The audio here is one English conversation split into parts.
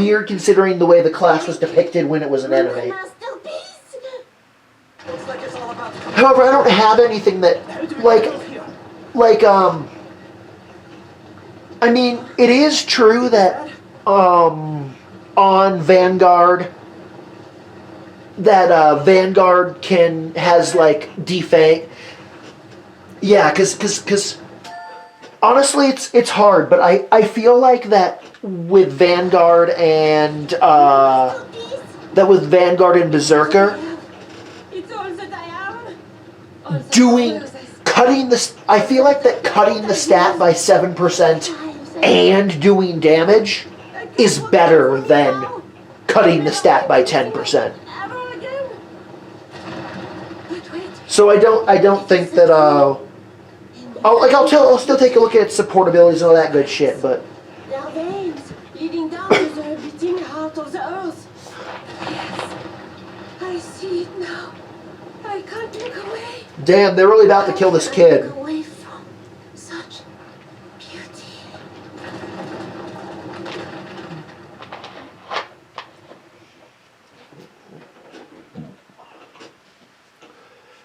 weird considering the way the class was depicted when it was an anime. However, I don't have anything that, I mean, it is true that, on Vanguard, that, Vanguard has, like, defang. Yeah, cause, honestly, it's hard, but I feel like that with Vanguard and, Berserker, I feel like that cutting the stat by 7% and doing damage is better than cutting the stat by 10%. So I don't think that, I'll still take a look at its support abilities and all that good shit, but. There are veins leading down to the beating heart of the earth. Yes, I see it now. I can't look away. Damn, they're really about to kill this kid. Look away from such beauty.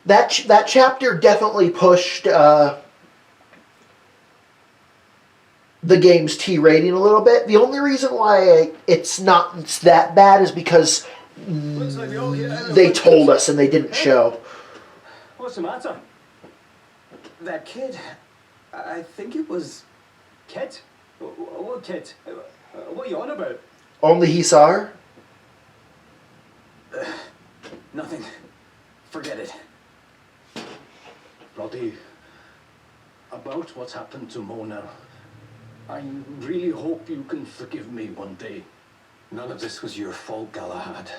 That chapter definitely pushed the game's T rating a little bit. The only reason why it's that bad is because they told us and they didn't show. What's the matter? That kid, I think it was Kit. What Kit? What are you on about? Only he saw her? Nothing. Forget it. Roddy, about what's happened to Mona, I really hope you can forgive me one day. None of this was your fault, Galahad.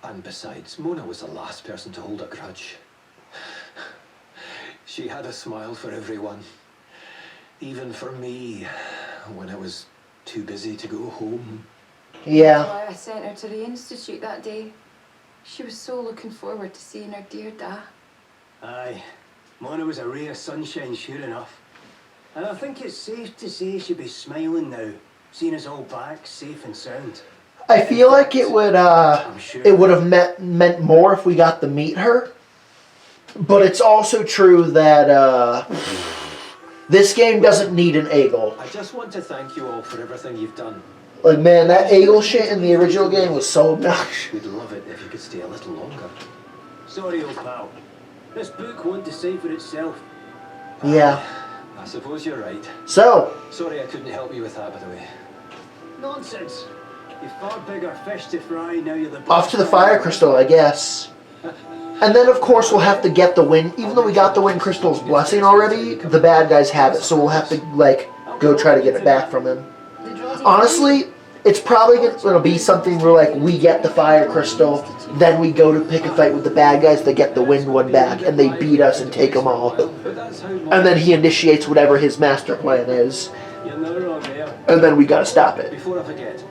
And besides, Mona was the last person to hold a grudge. She had a smile for everyone. Even for me, when I was too busy to go home. Yeah. That's why I sent her to the institute that day. She was so looking forward to seeing her dear Da. Aye, Mona was a ray of sunshine, sure enough. And I think it's safe to say she'll be smiling now, seeing us all back, safe and sound. I feel like it would have meant more if we got to meet her. But it's also true that this game doesn't need an Eagle. I just want to thank you all for everything you've done. Like, man, that Eagle shit in the original game was so obnoxious. We'd love it if you could stay a little longer. Sorry, old pal. This book won't decipher itself. Yeah. I suppose you're right. So. Sorry I couldn't help you with that, by the way. Nonsense. You've far bigger fish to fry, now you're the... Off to the fire crystal, I guess. And then, of course, we'll have to get the wind. Even though we got the wind crystal's blessing already, the bad guys have it. So we'll have to, like, go try to get it back from him. Honestly, it's probably going to be something where, like, we get the fire crystal, then we go to pick a fight with the bad guys to get the wind one back, and they beat us and take them all. And then he initiates whatever his master plan is. And then we gotta stop it. Before I forget,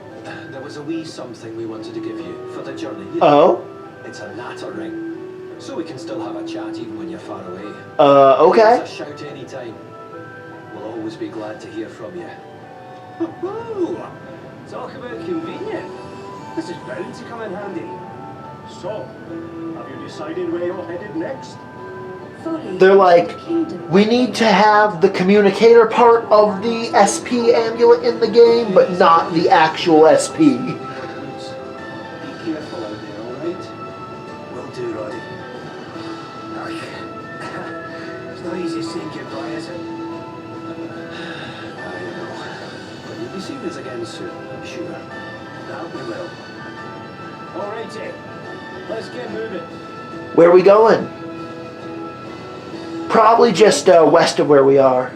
there was a wee something we wanted to give you for the journey. Oh? It's a natter ring, so we can still have a chat even when you're far away. Okay. Give us a shout any time. We'll always be glad to hear from you. Talk about convenient. This is bound to come in handy. So, have you decided where you're headed next? They're like, we need to have the communicator part of the SP amulet in the game, but not the actual SP. Be careful out there, alright? Will do, Roddy. It's not easy saying goodbye, is it? I know. But you'll be seeing us again soon, I'm sure. That we will. Alrighty. Let's get moving. Where are we going? Probably just west of where we are.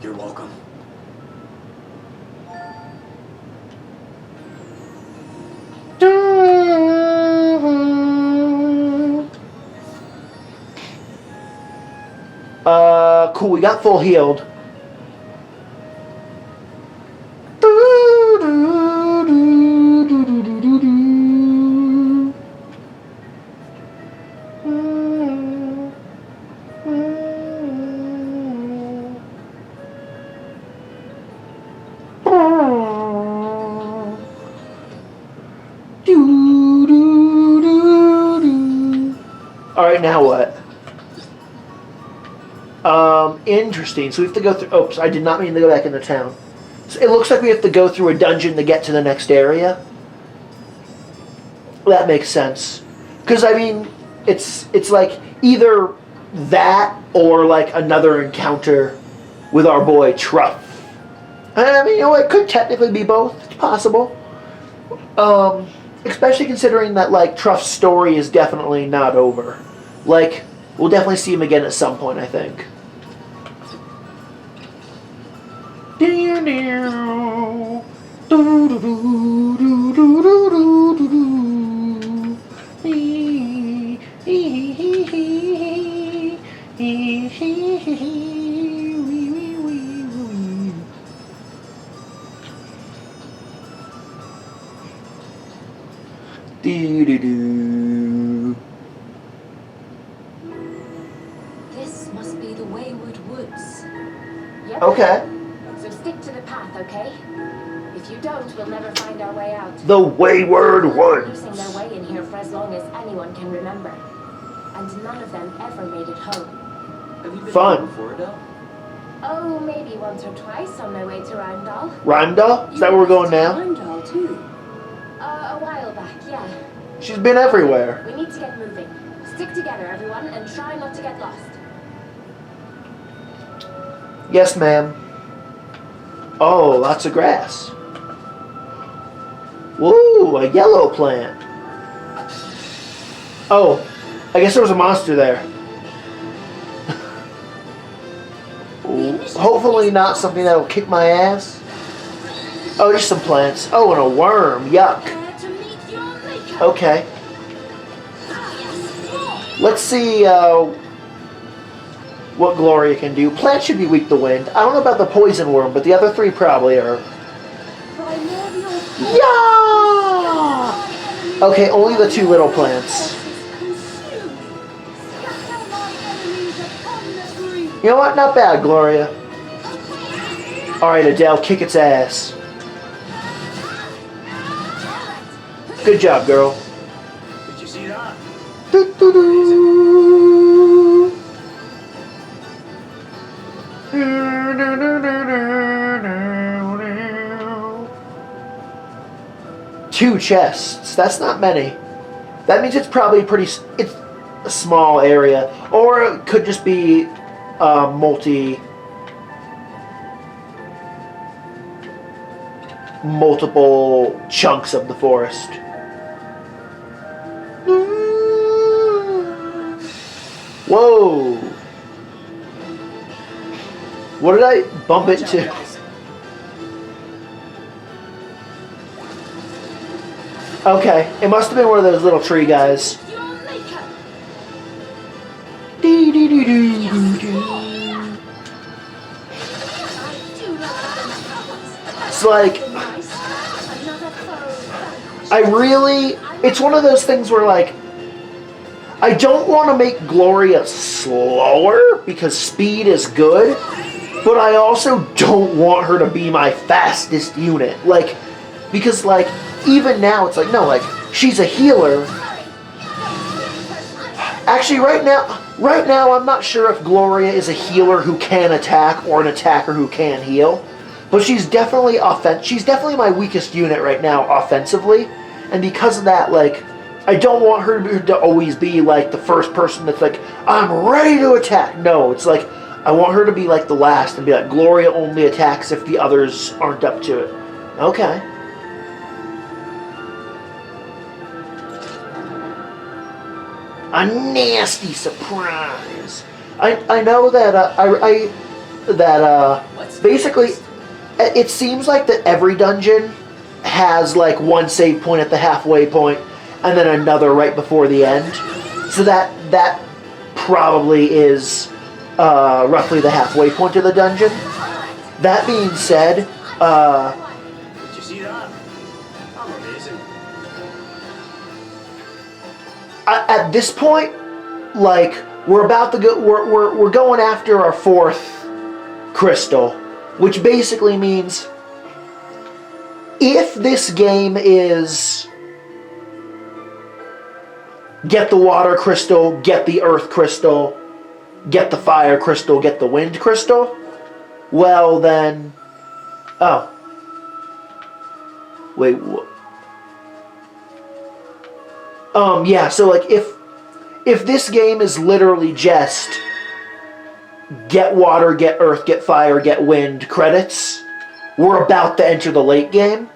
You're welcome. Cool, we got full healed. Do, do, do, do. All right, now what? Interesting. So we have to go through. Oops, I did not mean to go back into town. So it looks like we have to go through a dungeon to get to the next area. That makes sense. Because I mean, it's like either that or like another encounter with our boy Truff. I mean, you know, it could technically be both. It's possible. Especially considering that like Truff's story is definitely not over. Like, we'll definitely see him again at some point, I think. This must be the Wayward Woods. Yep. Okay. So stick to the path, okay? If you don't, we'll never find our way out. The Wayward Woods. Losing their way in here for as long as anyone can remember. And none of them ever made it home. Have you been Fun. here before, Adele? Oh, maybe once or twice on my way to Randall. Rhymedale? Is that where we're going now? Heimdall, too. A while back, yeah. She's been everywhere. We need to get moving. Stick together, everyone, and try not to get lost. Yes, ma'am. Oh, lots of grass. Woo, a yellow plant. Oh, I guess there was a monster there. Ooh, hopefully not something that'll kick my ass. Oh, just some plants. Oh, and a worm. Yuck. Prepare to meet your maker. Okay. Let's see what Gloria can do. Plants should be weak to wind. I don't know about the poison worm, but the other three probably are. Primordial Yeah! Okay, only the two little plants. consume. Scatter my enemies upon the green. You know what? Not bad, Gloria. Alright, Adele, kick its ass. Good job, girl. Did you see that? Do-do-do. Two chests. That's not many. That means it's probably it's a small area, or it could just be multiple chunks of the forest. Whoa! What did I bump into? Okay, it must have been one of those little tree guys. Your maker. Dee dee dee dee dee dee. I do not have It's like nice. Another foe vanquished. I really. It's one of those things where like I don't want to make Gloria slower because speed is good, but I also don't want her to be my fastest unit. Like because like even now it's like no, like she's a healer. Actually right now I'm not sure if Gloria is a healer who can attack or an attacker who can heal. But she's definitely she's definitely my weakest unit right now offensively. And because of that, like I don't want her to always be like the first person that's like, I'm ready to attack. No, it's like I want her to be like the last and be like, Gloria only attacks if the others aren't up to it. Okay. A nasty surprise. I know that basically it seems like that every dungeon has like one save point at the halfway point and then another right before the end. So that probably is roughly the halfway point of the dungeon. That being said, Did you see that? I'm amazing. at this point, like we're about to go, we're going after our fourth crystal, which basically means if this game is get the water crystal, get the earth crystal, get the fire crystal, get the wind crystal, well then... Oh. Wait, yeah, so like if this game is literally just get water, get earth, get fire, get wind credits, we're about to enter the late game.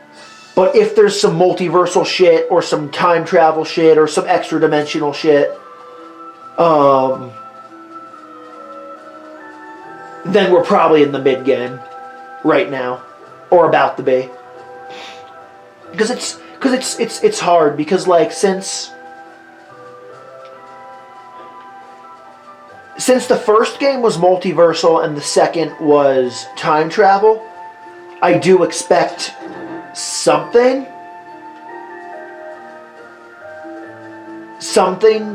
But if there's some multiversal shit or some time travel shit or some extra dimensional shit, then we're probably in the mid game right now, or about to be. Because it's hard because like since the first game was multiversal and the second was time travel, I do expect something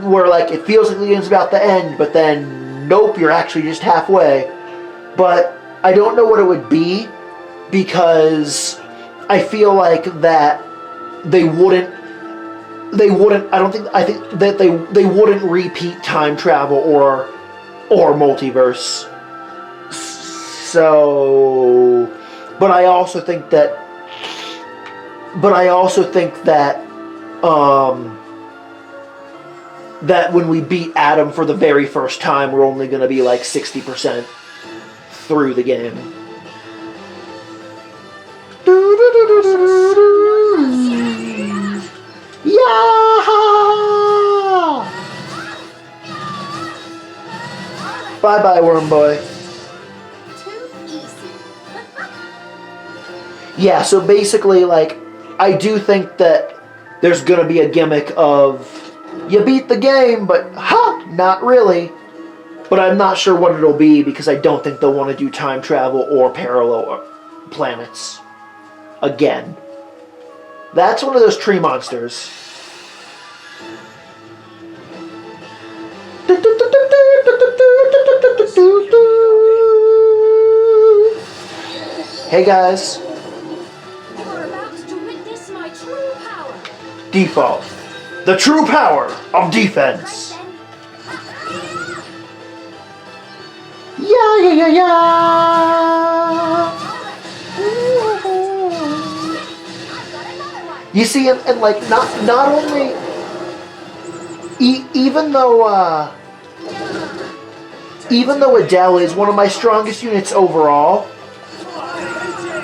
where like it feels like the game's about to end, but then nope, you're actually just halfway. But I don't know what it would be because I feel like that they wouldn't I think that they wouldn't repeat time travel or multiverse. So, but I also think that that when we beat Adam for the very first time, we're only going to be like 60% through the game. Yeah! Bye-bye, Worm Boy. Too easy. Yeah, so basically, like, I do think that there's gonna be a gimmick of you beat the game, but not really. But I'm not sure what it'll be because I don't think they'll want to do time travel or parallel planets again. That's one of those tree monsters. Hey guys. You are about to witness my true power. Default. The true power of defense. Yeah, yeah, yeah, yeah. You see, and like not only even though Adele is one of my strongest units overall,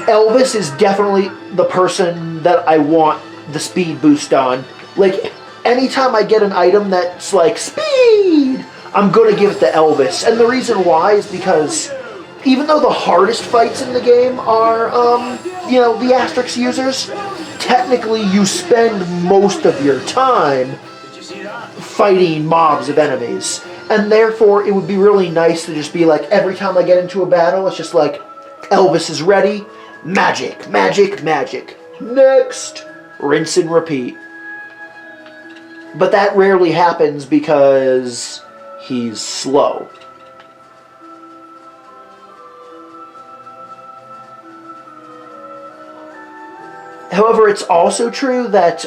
Elvis is definitely the person that I want the speed boost on. Like, anytime I get an item that's like speed, I'm gonna give it to Elvis. And the reason why is because even though the hardest fights in the game are, the Asterix users, technically you spend most of your time fighting mobs of enemies. And therefore, it would be really nice to just be like, every time I get into a battle, it's just like, Elvis is ready, magic, magic, magic. Next! Rinse and repeat. But that rarely happens because he's slow. However, it's also true that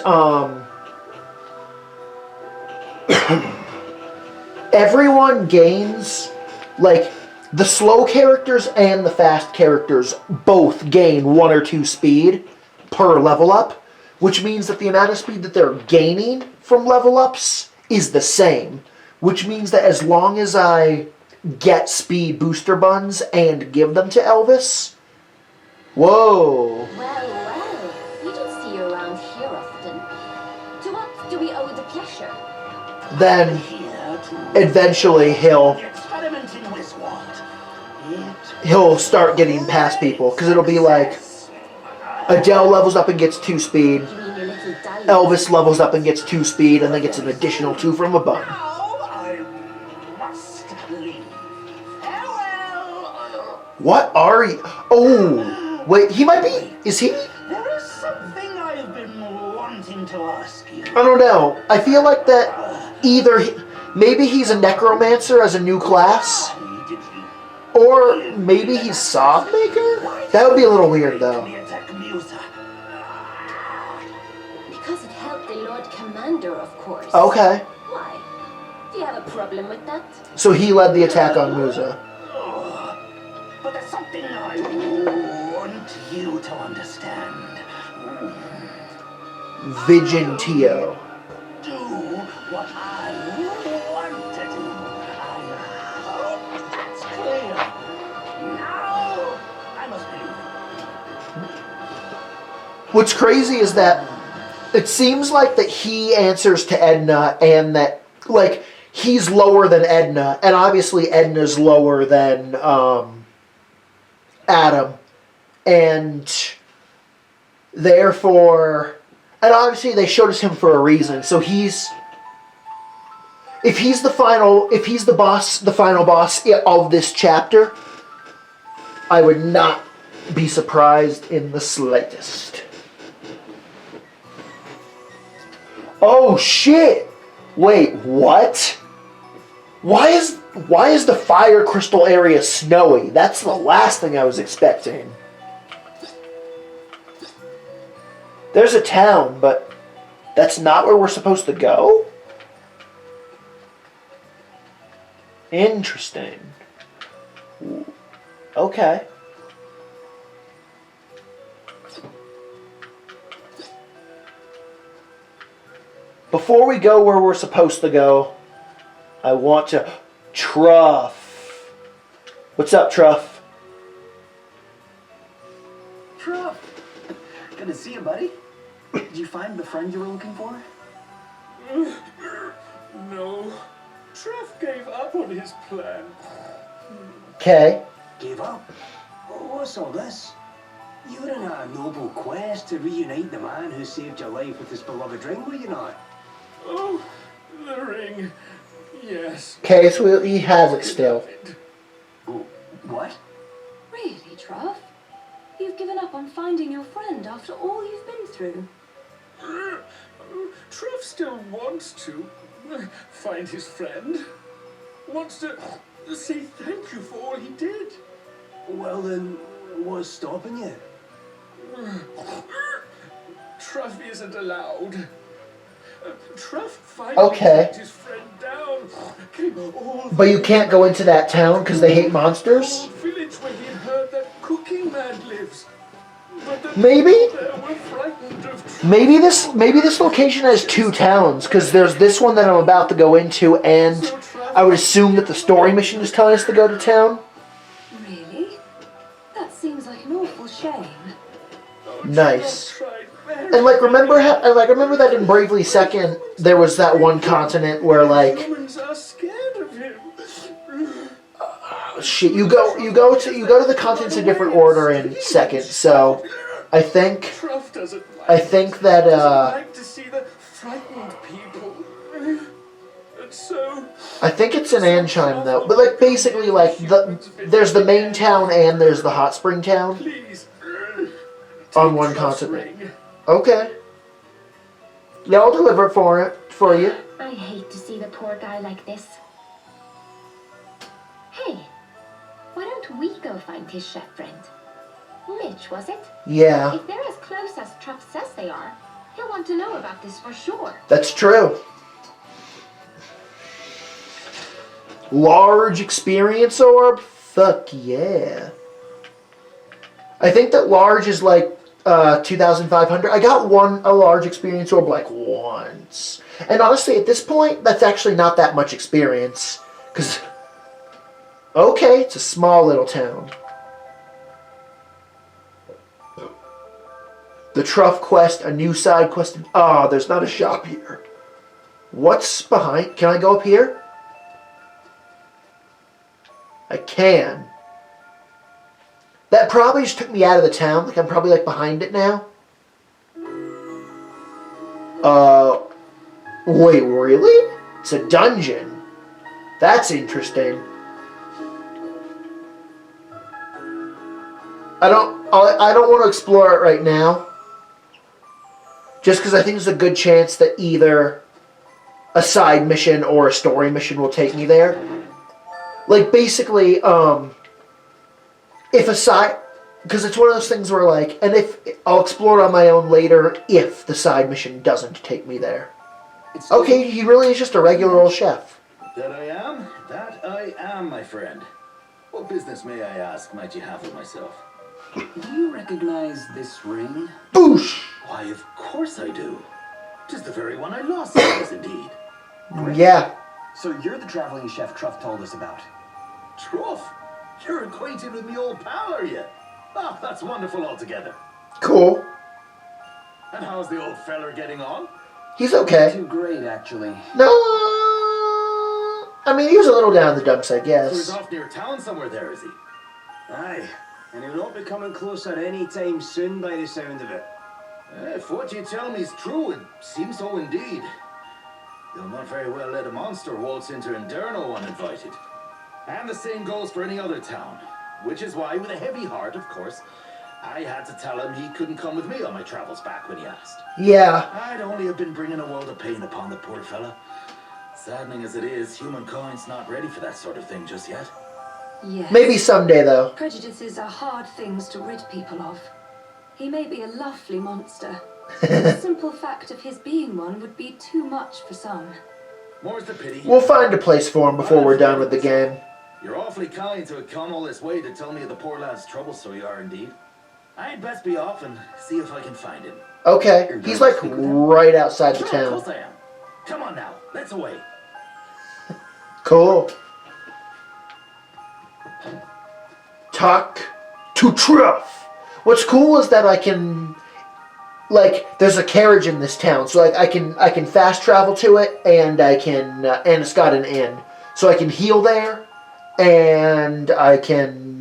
everyone gains, like, the slow characters and the fast characters both gain 1 or 2 speed per level up, which means that the amount of speed that they're gaining from level ups is the same, which means that as long as I get speed booster buns and give them to Elvis, whoa. Well, we don't see you around here often. To what do we owe the pleasure? Then eventually he'll start getting past people, because it'll be like Adele levels up and gets 2 speed, Elvis levels up and gets 2 speed, and then gets an additional 2 from a bun. What are you? Oh, wait, he might be. Is he? There is something I've been wanting to ask you. I don't know. I feel like that either maybe he's a necromancer as a new class, or maybe he's Sawmaker? That would be a little weird, though. Because it helped the Lord Commander, of course. Okay. What? problem with that? So he led the attack on Musa. But there's something I want you to understand. Vigentio. Do what I want to do. I hope that's clear. Now I must believe. What's crazy is that it seems like that he answers to Edna and that, like, he's lower than Edna. And obviously Edna's lower than Adam. And therefore... And obviously they showed us him for a reason. So he's... If he's the final boss of this chapter, I would not be surprised in the slightest. Oh shit! Wait, what? Why is the fire crystal area snowy? That's the last thing I was expecting. There's a town, but that's not where we're supposed to go? Interesting. Okay. Before we go where we're supposed to go, I want to... Truff. What's up, Truff? Truff! Good to see you, buddy. Did you find the friend you were looking for? No. Truff gave up on his plan. Okay. Gave up? What's all this? You were on a noble quest to reunite the man who saved your life with his beloved ring, were you not? Oh, the ring. Yes. Okay, so he has it still. Oh, what? Really, Truff? You've given up on finding your friend after all you've been through? Truff still wants to find his friend. Wants to say thank you for all he did. Well then, what's stopping you? Truff isn't allowed. Truff finally Okay. tracked his friend down. Came all But you can't go into that town because they hate monsters? old village where he heard that cooking man lives. But the Maybe? people there were frightened of Truff. Maybe this location has two towns, because there's this one that I'm about to go into, and I would assume that the story mission is telling us to go to town. Really? That seems like an awful shame. Nice. Truff tried very And remember that in Bravely Second there was that one continent where Humans are scared of him. shit, you go to the continents in different order in Second. So I think Truff doesn't like that doesn't like to see the frightened people. And so I think it's an Anchime though. But basically there's the main town and there's the hot spring town please on take one Truff's continent. ring. Okay. Yeah, I'll deliver it for you. I hate to see the poor guy like this. Hey, why don't we go find his chef friend? Mitch, was it? Yeah, If they're as close as Truff says they are, he'll want to know about this for sure. that's true. Large experience orb? Fuck yeah. I think that large is 2,500. I got a large experience orb once. And honestly, at this point, that's actually not that much experience. Because, okay, it's a small little town. The Truff quest, a new side quest. Ah, there's not a shop here. What's behind? Can I go up here? I can. That probably just took me out of the town. I'm probably behind it now. Wait, really? It's a dungeon. That's interesting. I don't want to explore it right now. Just because I think there's a good chance that either a side mission or a story mission will take me there. Basically, if a side... Because it's one of those things where, and if... I'll explore it on my own later if the side mission doesn't take me there. Okay, he really is just a regular old chef. That I am, my friend. What business, may I ask, might you have with myself? Do you recognize this ring? Boosh! Why, of course I do. 'Tis the very one I lost, yes, indeed. Yeah. So you're the traveling chef Truff told us about. Truff, you're acquainted with me old pal, are you? Oh, that's wonderful altogether. Cool. And how's the old feller getting on? He's okay. Too great, actually. No. I mean, he was a little down in the dumps, I So he's guess. off near town somewhere there, is he? Aye, and he'll not be coming closer any time soon by the sound of it. If what you tell me is true, it seems so indeed. You'll not very well let a monster waltz into Inderno uninvited. And the same goes for any other town. Which is why, with a heavy heart, of course, I had to tell him he couldn't come with me on my travels back when he asked. Yeah. I'd only have been bringing a world of pain upon the poor fella. Saddening as it is, humankind's not ready for that sort of thing just yet. Yes. Maybe someday, though. Prejudices are hard things to rid people of. He may be a lovely monster. The simple fact of his being one would be too much for some. More's the pity. We'll find a place for him before we're done with the game. You're awfully kind to have come all this way to tell me of the poor lad's trouble, so you are indeed. I'd best be off and see if I can find him. Okay. He's like right outside the Sure, of town. course I am. Come on now, let's away. Cool. Talk to Truff. What's cool is that I can, like, there's a carriage in this town, so like I can fast travel to it, and I can, and it's got an inn, so I can heal there, and I can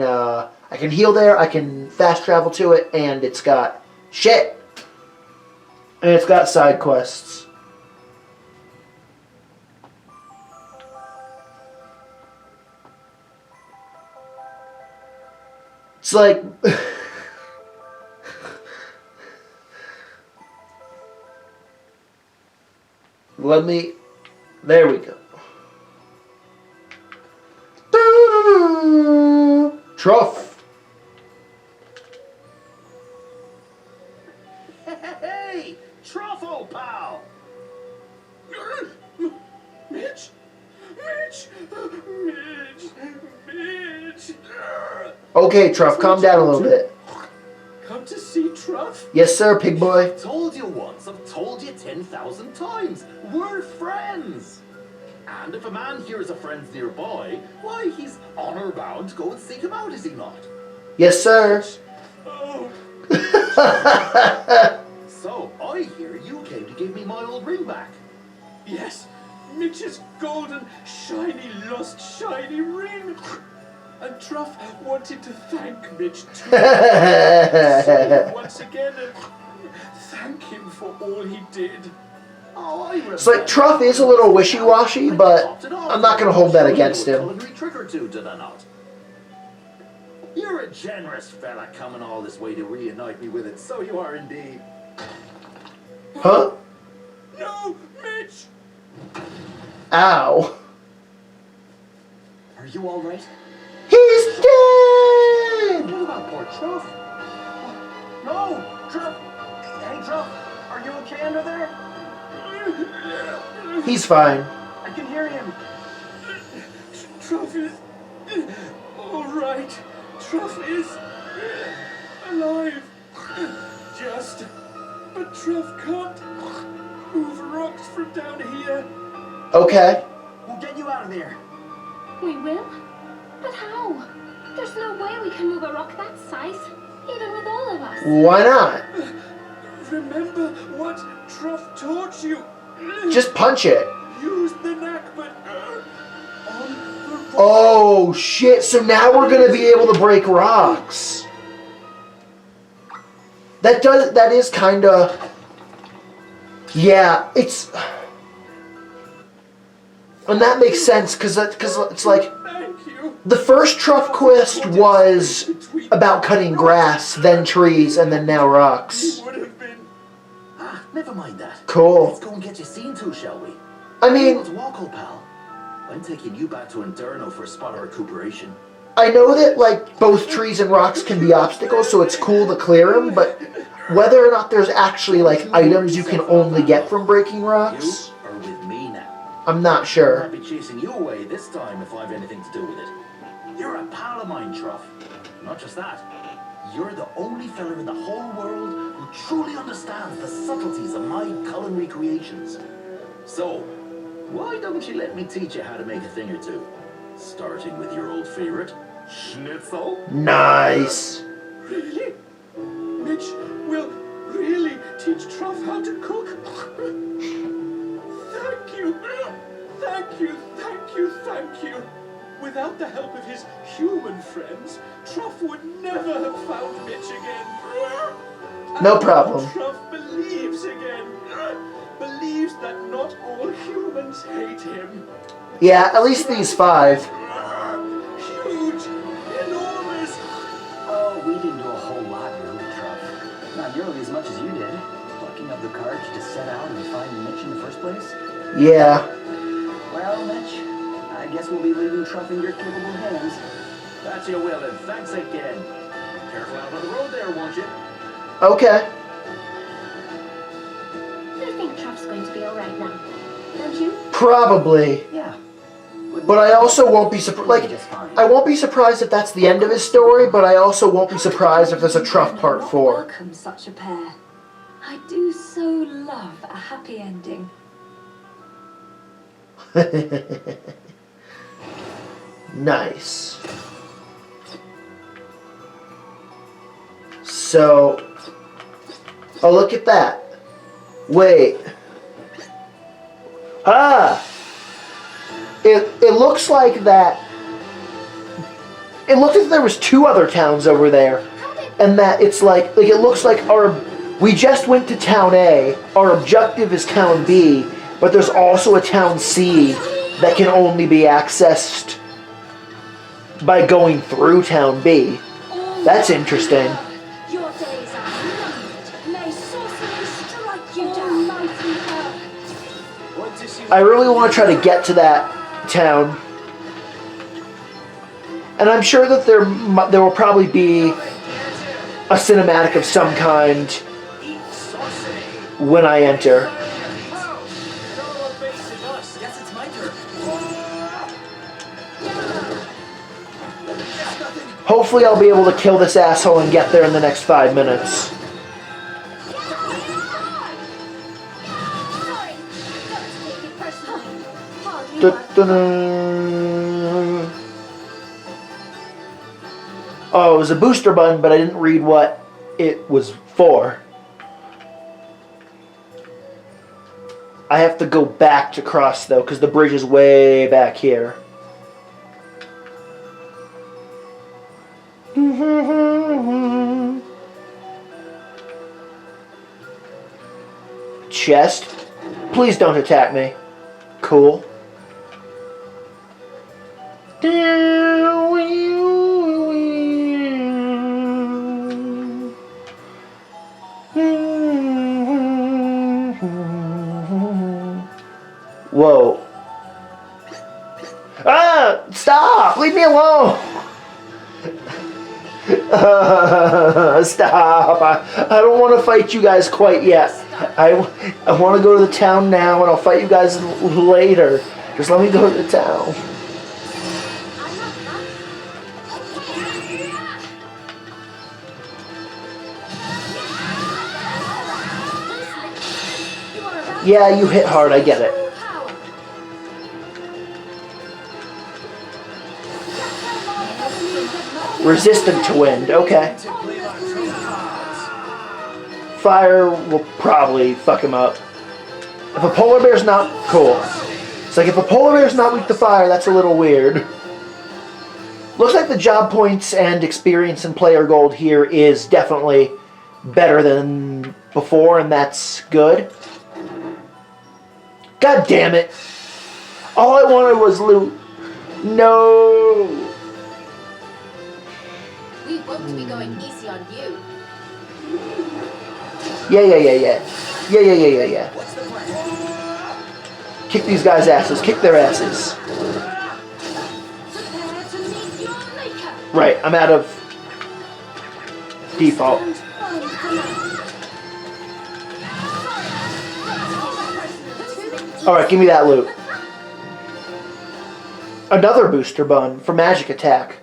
heal there. I can fast travel to it, and it's got shit, and it's got side quests. It's like there we go. Truff. Hey, Truff, old pal. Mitch? Okay, Truff, calm down a little bit. Come to see Truff? Yes, sir, pig boy. Told you once, I've told you 10,000 times. We're friends. And if a man hears a friend's nearby, why, he's honor bound to go and seek him out, is he not? Yes, sir. Oh, So, I hear you came to give me my old ring back. yes. Mitch's golden, shiny, lost shiny ring. And Truff wanted to thank Mitch too. See him once again and thank him for all he did. Oh, I remember. It's like Truff is a little wishy-washy, but I'm not gonna hold that against him. Culinary trick or two, did I not? You're a generous fella coming all this way to reunite me with it, so you are indeed. Huh? No, Mitch! Ow. Are you all right? He's dead! What about poor Truff? No! Truff! Hey, Truff! Are you okay under there? He's fine. I can hear him. Truff is all right. Truff is alive. Just, but Truff can't move rocks from down here. Okay. We'll get you out of there. We will? But how? There's no way we can move a rock that size, even with all of us. Why not? Remember what Truff taught you. Just punch it. Use the knack, but on the rock. Oh, shit. So now we're going to be able to break rocks. That is kind of... Yeah, it's... And that makes sense, because it's like... Thank you. The first Truff quest was about cutting grass, then trees, and then now rocks. You would have been. Ah, never mind that. Cool. Let's go and get you seen to, shall we? I Able mean, to walk, old pal. I'm taking you back to Inderno for a spot of recuperation. I know that, like, both trees and rocks can be obstacles, so it's cool to clear them, but whether or not there's actually, like, items you can only get from breaking rocks... You are with me now. I'm not I'll sure. not be chasing you away this time if I've anything to do with it. You're a pal of mine, Truff. Not just that. You're the only fella in the whole world who truly understands the subtleties of my culinary creations. So, why don't you let me teach you how to make a thing or two? Starting with your old favorite, schnitzel. Nice. Really? Mitch will really teach Truff how to cook? Thank you! Thank you, thank you, thank you! Without the help of his human friends, Truff would never have found Mitch again. No And problem. Truff believes again. Believes that not all humans hate him. Yeah, at least these 5. Huge, enormous. Oh, we didn't do a whole lot, really, Truff. Not nearly as much as you did. Plucking up the courage to set out and find Mitch in the first place. Yeah. Well, Mitch, I guess we'll be leaving Truff in your capable hands. That you will, and thanks again. Careful out on the road there, won't you? Okay. I think Truff's going to be alright now. Don't you? Probably. Yeah. But I also won't be surprised. Like, Just fine. I won't be surprised if that's the end of his story, but I also won't be surprised if there's a Truff part 4. Welcome such a pair. I do so love a happy ending. Nice. So, oh, look at that. Wait. Ah! It looks like that. It looks like there was 2 other towns over there, and that it's like it looks like we just went to town A. Our objective is town B, but there's also a town C that can only be accessed by going through town B. That's interesting. Your days are numbered. May sorcery strike you down. Almighty earth. Want to see I really want to try to get to that town. And I'm sure that there will probably be a cinematic of some kind when I enter. Guess it's my turn. Hopefully I'll be able to kill this asshole and get there in the next 5 minutes. Sorry. Don't take it personally. Hardly Da-da-da. Oh, it was a booster button, but I didn't read what it was for. I have to go back to cross, though, because the bridge is way back here. Chest? Please don't attack me. Cool. Whoa. Ah! Stop! Leave me alone! Stop! I don't want to fight you guys quite yet. I want to go to the town now, and I'll fight you guys later. Just let me go to the town. Yeah, you hit hard, I get it. Resistant to wind, okay. Fire will probably fuck him up. If a polar bear's not cool. It's like if a polar bear's not weak to fire, that's a little weird. Looks like the job points and experience and player gold here is definitely better than before, and that's good. God damn it. All I wanted was loot. No. We won't be going easy on you. Yeah. Kick these guys' asses. Kick their asses. Prepare to meet your maker. Right, I'm out of default. Alright, give me that loot. Another booster bun for magic attack.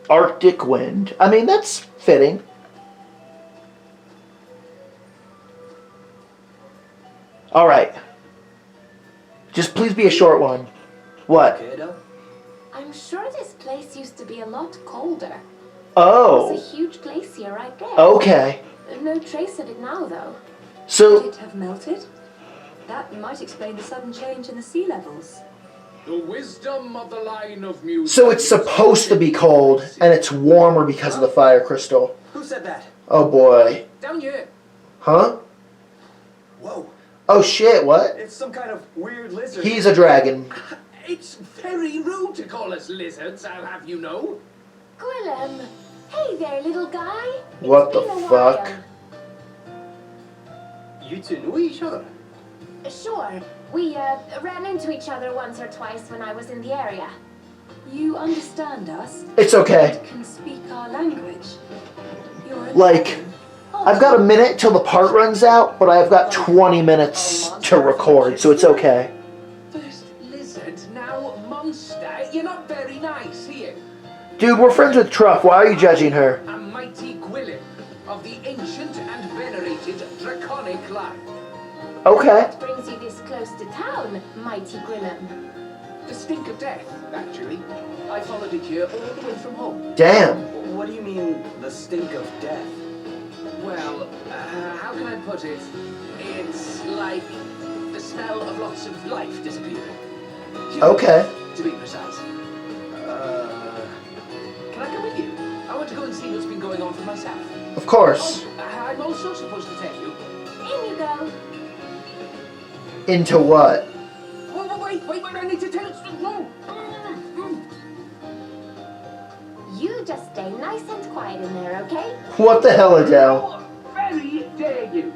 Arctic wind. I mean, that's fitting. Alright. Just please be a short one. What? Okay, Adele? I'm sure this place used to be a lot colder. Oh. It's a huge glacier right there. Okay. No trace of it now, though. So, Could it have melted? That might explain the sudden change in the sea levels. The wisdom of the line of music. so it's supposed to be cold, and it's warmer because of the fire crystal. Who said that? Oh boy. Down here. Huh? Whoa, Oh shit, what? it's some kind of weird lizard. He's a dragon. It's very rude to call us lizards, I'll have you know. Gwillem! Hey there, little guy. What It's the been a fuck? while. You two know each other? Sure. We ran into each other once or twice when I was in the area. You understand us? It's okay. And can speak our language? You're a Like, dragon. I've got a minute till the part runs out, but I've got 20 minutes to record, so it's okay. First lizard, now monster. You're not very nice, are you? Dude, we're friends with Truff. Why are you judging her? A mighty Gwillem of the ancient and venerated draconic line. Okay. What brings you this close to town, mighty Gwillem? The stink of death, actually. I followed it here all the way from home. Damn. What do you mean, the stink of death? Well, how can I put it? It's like the smell of lots of life disappearing. Okay. To be precise. Can I come with you? I want to go and see what's been going on for myself. Of course. Oh, I'm also supposed to tell you. In you go. Into what? Wait, I need to tell it. No. You just stay nice and quiet in there, okay? What the hell, Adele? How very dare you?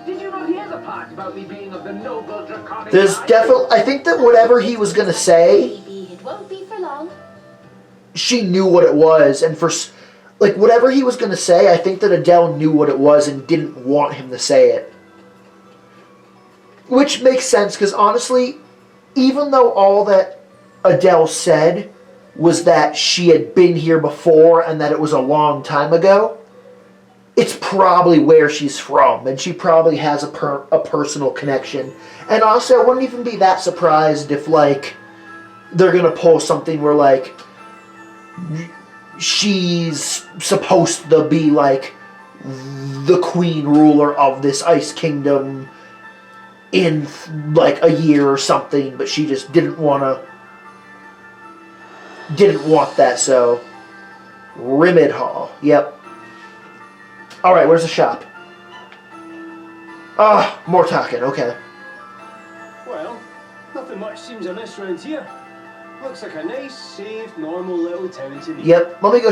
Did you not hear the part about me being of the noble draconic There's line? definitely... I think that whatever he was gonna say, Maybe it won't be for long. she knew what it was, and like, whatever he was gonna say, I think that Adele knew what it was and didn't want him to say it. Which makes sense, because honestly, even though all that Adele said was that she had been here before and that it was a long time ago, it's probably where she's from, and she probably has a personal connection. And also, I wouldn't even be that surprised if, like, they're gonna pull something where, like, she's supposed to be, like, the queen ruler of this ice kingdom in, like, a year or something, but she just didn't want that, so... Rimid Hall, yep. Alright, where's the shop? Ah, more talking, okay. Well, nothing much seems amiss around here. Looks like a nice, safe, normal little town to me. Yep, let me go